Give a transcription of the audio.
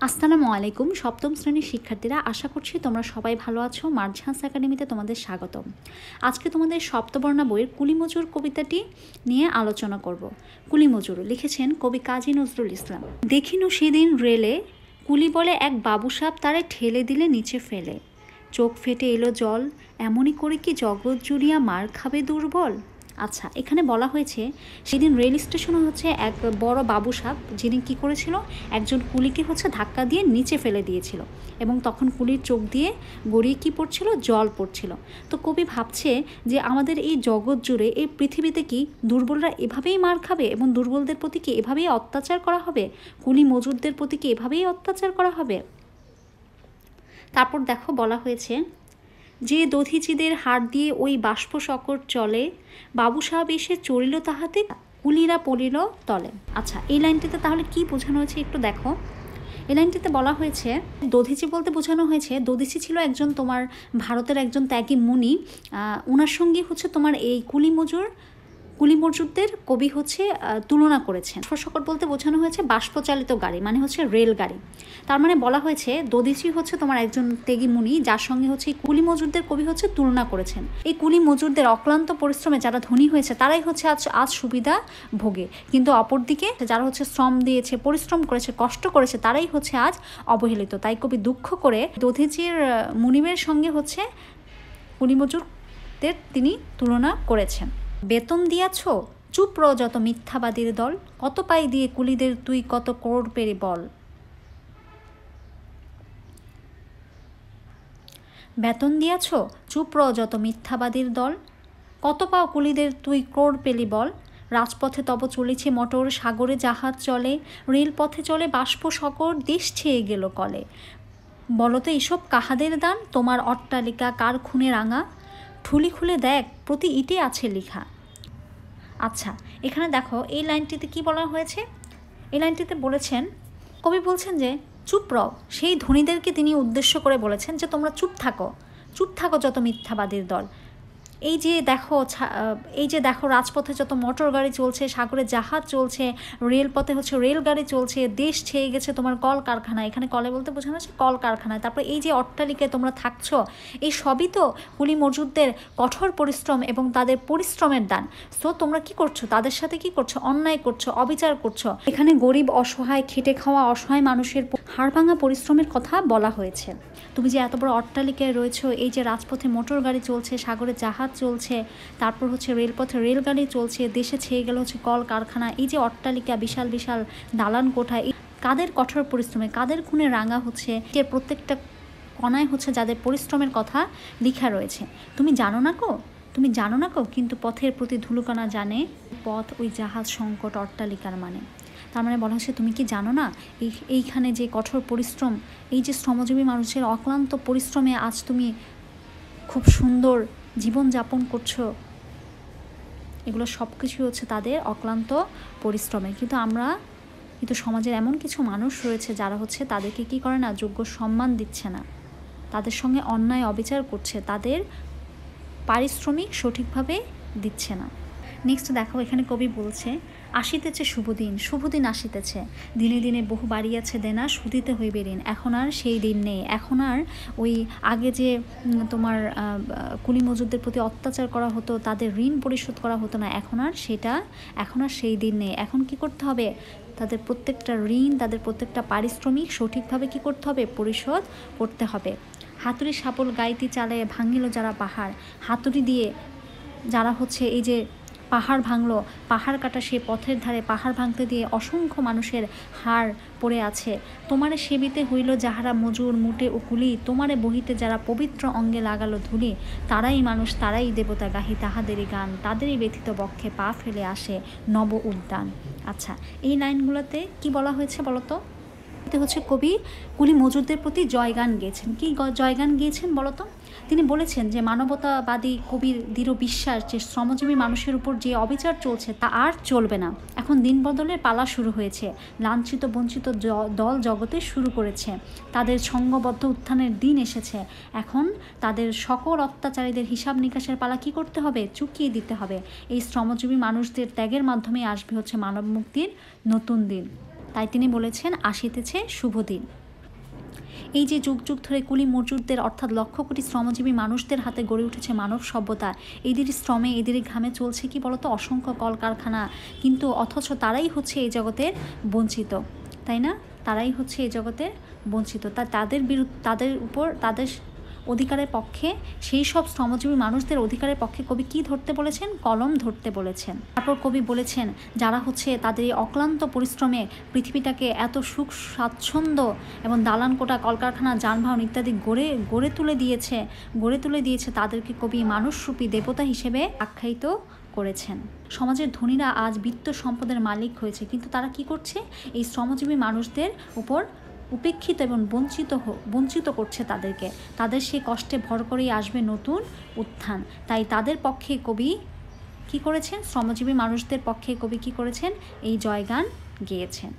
আসসালামু আলাইকুম সপ্তম শ্রেণীর শিক্ষার্থীরা, আশা করছি তোমরা সবাই ভালো আছো। মার্ঝান্স একাডেমিতে তোমাদের স্বাগতম। আজকে তোমাদের সপ্তবর্ণা বইয়ের কুলিমজুর কবিতাটি নিয়ে আলোচনা করব। কুলিমজুর লিখেছেন কবি কাজী নজরুল ইসলাম। দেখিনু সেদিন রেলে কুলি বলে এক বাবুসাপ তারে ঠেলে দিলে নিচে ফেলে, চোখ ফেটে এলো জল, এমনই করে কি জগৎ জুড়িয়া মার খাবে দুর্বল। আচ্ছা, এখানে বলা হয়েছে সেদিন রেল স্টেশনে এক বড় বাবুসাপ, যিনি কি করেছিল, একজন কুলিকে ধাক্কা দিয়ে নিচে ফেলে দিয়েছিল এবং তখন কুলির চোখ দিয়ে গড়িয়ে কি পড়ছিল, জল পড়ছিল। তো কবি ভাবছে যে আমাদের এই জগৎ জুড়ে, এই পৃথিবীতে কি দুর্বলরা এভাবেই মার খাবে এবং দুর্বলদের প্রতি কি এভাবেই অত্যাচার করা হবে, কুলি মজুরদের প্রতি কি এভাবেই অত্যাচার করা হবে। তারপর দেখো বলা হয়েছে, যে দধিচিদের হাড় দিয়ে ওই বাষ্প সকট চলে, বাবু সাহেব এসে চড়িল তাহাতে, কুলিরা পড়িল তলে। আচ্ছা, এই লাইনটিতে তাহলে কি বোঝানো হয়েছে একটু দেখো। এই লাইনটিতে বলা হয়েছে, দধিচি বলতে বোঝানো হয়েছে, দধিচি ছিল একজন তোমার ভারতের একজন ত্যাগী মুনি। ওনার সঙ্গে তোমার এই কুলি মজুরদের কবি তুলনা করেছেন। বাষ্পসকট বলতে বোঝানো হয়েছে বাষ্পচালিত গাড়ি, মানে রেলগাড়ি। তার মানে বলা হয়েছে দধিচি তোমার একজন ত্যাগী মুনি, যার সঙ্গে এই কুলি মজুরদের কবি তুলনা করেছেন। এই কুলি মজুরদের অক্লান্ত পরিশ্রমে যারা ধনী হয়েছে তারাই আজ সুবিধা ভোগে, কিন্তু অপরদিকে যারা শ্রম দিয়েছে, পরিশ্রম করেছে, কষ্ট করেছে, তারাই আজ অবহেলিত। তাই কবি দুঃখ করে দধিচির মুনিবের সঙ্গে কুলি মজুরদের তিনি তুলনা করেছেন। বেতন দিয়াছ চুপ র যত মিথ্যাবাদীর দল, কত পাই দিয়ে কুলিদের তুই কত করোড় পেরি বল। বেতন দিয়াছ চুপ র যত মিথ্যাবাদীর দল, কত পাও কুলিদের তুই ক্রোড় পেলি বল। রাজপথে তব চলেছে মোটর, সাগরে জাহাজ চলে, রেলপথে চলে বাষ্প সকট, দেশ ছেয়ে গেল কলে। বলতো এসব কাহাদের দান, তোমার অট্টালিকা কার খুনে রাঙা, ঠুলি খুলে দেখ প্রতি ইটে আছে লেখা। আচ্ছা, এখানে দেখো এই লাইনটিতে কি বলা হয়েছে। এই লাইনটিতে বলেছেন, কবি বলছেন যে চুপ রও, সেই ধনীদেরকে তিনি উদ্দেশ্য করে বলেছেন যে তোমরা চুপ থাকো যত মিথ্যাবাদীর দল। এই যে দেখো রাজপথে যত মোটর গাড়ি চলছে, সাগরে জাহাজ চলছে, রেলপথে রেলগাড়ি চলছে, দেশ ছেয়ে গেছে তোমার কল কারখানায়। এখানে কলে বলতে বোঝানো হচ্ছে কল কারখানায়। তারপরে এই যে অট্টালিকায় তোমরা থাকছো, এই সবই তো কুলি মজুরদের কঠোর পরিশ্রম এবং তাদের পরিশ্রমের দান। তো তোমরা কি করছো, তাদের সাথে কি করছো, অন্যায় করছো, অবিচার করছো। এখানে গরিব, অসহায়, খেটে খাওয়া অসহায় মানুষের হাড়ভাঙা পরিশ্রমের কথা বলা হয়েছে। তুমি যে এত বড় অট্টালিকায় রয়েছো, এই যে রাজপথে মোটর গাড়ি চলছে, সাগরে জাহাজ চলছে, তারপর রেলপথে রেলগাড়ি চলছে, দেশে ছেয়ে গেল কল কারখানা, এই যে অট্টালিকা, বিশাল বিশাল দালান কোঠা, কাদের কঠোর পরিশ্রমে, কাদের খুনে রাঙা যে প্রত্যেকটা কণায় যাদের পরিশ্রমের কথা লেখা রয়েছে। তুমি জানো না কো, কিন্তু পথের প্রতি ধুলোকণা জানে, পথ ওই জাহাজ সংকট অট্টালিকার মানে। তার মানে বলা হচ্ছে, তুমি কি জানো না এইখানে যে কঠোর পরিশ্রম, এই যে শ্রমজীবী মানুষের অক্লান্ত পরিশ্রমে আজ তুমি খুব সুন্দর জীবন যাপন করছো। এগুলো সব কিছুই তাদের অক্লান্ত পরিশ্রমে। কিন্তু সমাজের এমন কিছু মানুষ রয়েছে যারা তাদেরকে কি করে না, যোগ্য সম্মান দিচ্ছে না, তাদের সঙ্গে অন্যায় অবিচার করছে, তাদের পারিশ্রমিক সঠিকভাবে দিচ্ছে না। নেক্সট দেখো, এখানে কবি বলছে, আসিতেছে শুভদিন আসিতেছে, দিনে দিনে বহু বাড়িয়াছে দেনা, শুধিতে হইবে ঋণ। এখন আর সেই দিন নেই, এখন আর ওই আগে যে তোমার কুলি মজুরদের প্রতি অত্যাচার করা হতো, তাদের ঋণ পরিশোধ করা হতো না, এখন আর সেই দিন নেই। এখন কি করতে হবে, তাদের প্রত্যেকটা ঋণ, তাদের প্রত্যেকটা পারিশ্রমিক সঠিকভাবে কি করতে হবে, পরিশোধ করতে হবে। হাতুড়ি সাপল গাইতি চালে, ভাঙিল যারা পাহাড়। হাতুড়ি দিয়ে যারা এই যে পাহাড় ভাঙলো, পাহাড় কাটা সে পথের ধারে, পাহাড় ভাঙতে দিয়ে অসংখ্য মানুষের হাড় পড়ে আছে। তোমারে সেবিতে হইল যাহারা মজুর মুটে ও কুলি, তোমারে বহিতে যারা পবিত্র অঙ্গে লাগালো ধুলি, তারাই মানুষ, তারাই দেবতা, গাহি তাহাদেরই গান, তাদেরই ব্যথিত বক্ষে পা ফেলে আসে নব উদ্যান। আচ্ছা, এই লাইনগুলোতে কি বলা হয়েছে বলতো। কবি কুলি মজুরদের প্রতি জয়গান গেয়েছেন। কি জয়গান গিয়েছেন বলতো। তিনি বলেছেন যে মানবতাবাদী কবির দৃঢ় বিশ্বাস যে শ্রমজীবী মানুষের উপর যে অবিচার চলছে তা আর চলবে না। এখন দিন বদলের পালা শুরু হয়েছে, লাঞ্ছিত বঞ্চিত দল জগতে শুরু করেছে, তাদের সংঘবদ্ধ উত্থানের দিন এসেছে। এখন তাদের সকল অত্যাচারীদের হিসাব নিকাশের পালা কি করতে হবে, চুকিয়ে দিতে হবে। এই শ্রমজীবী মানুষদের ত্যাগের মাধ্যমে আসবে মানব মুক্তির নতুন দিন। তাই তিনি বলেছেন, আসিতেছে শুভ দিন। এই যে যুগ যুগ ধরে কুলি মজুরদের অর্থাৎ লক্ষ কোটি শ্রমজীবী মানুষদের হাতে গড়ে উঠেছে মানব সভ্যতা, এদের শ্রমে এদের ঘামে চলছে কি বলতো অসংখ্য কলকারখানা, কিন্তু অথচ তারাই হচ্ছে এই জগতের বঞ্চিত, তাই না? তারাই হচ্ছে এই জগতের বঞ্চিত। তাদের উপর তাদের অধিকারের পক্ষে, সেই সব শ্রমজীবী মানুষদের অধিকারের পক্ষে কবি কি ধরতে বলেছেন? কলম ধরতে বলেছেন। তারপর কবি বলেছেন যারা হচ্ছে তাদের এই অক্লান্ত পরিশ্রমে পৃথিবীটাকে এত সুখ স্বাচ্ছন্দ্য এবং দালান কোটা কলকারখানা যানবাহন ইত্যাদি গড়ে তুলে দিয়েছে তাদেরকে কবি মানুষরূপী দেবতা হিসেবে আখ্যায়িত করেছেন। সমাজের ধনীরা আজ বিত্ত সম্পদের মালিক হয়েছে, কিন্তু তারা কি করছে? এই শ্রমজীবী মানুষদের উপর উপেক্ষিত এবং বঞ্চিত করছে তাদেরকে। তাদের সেই কষ্টে ভর করেই আসবে নতুন উত্থান। তাই তাদের পক্ষে কবি কি করেছেন? শ্রমজীবী মানুষদের পক্ষে কবি কি করেছেন? এই জয়গান গেয়েছেন।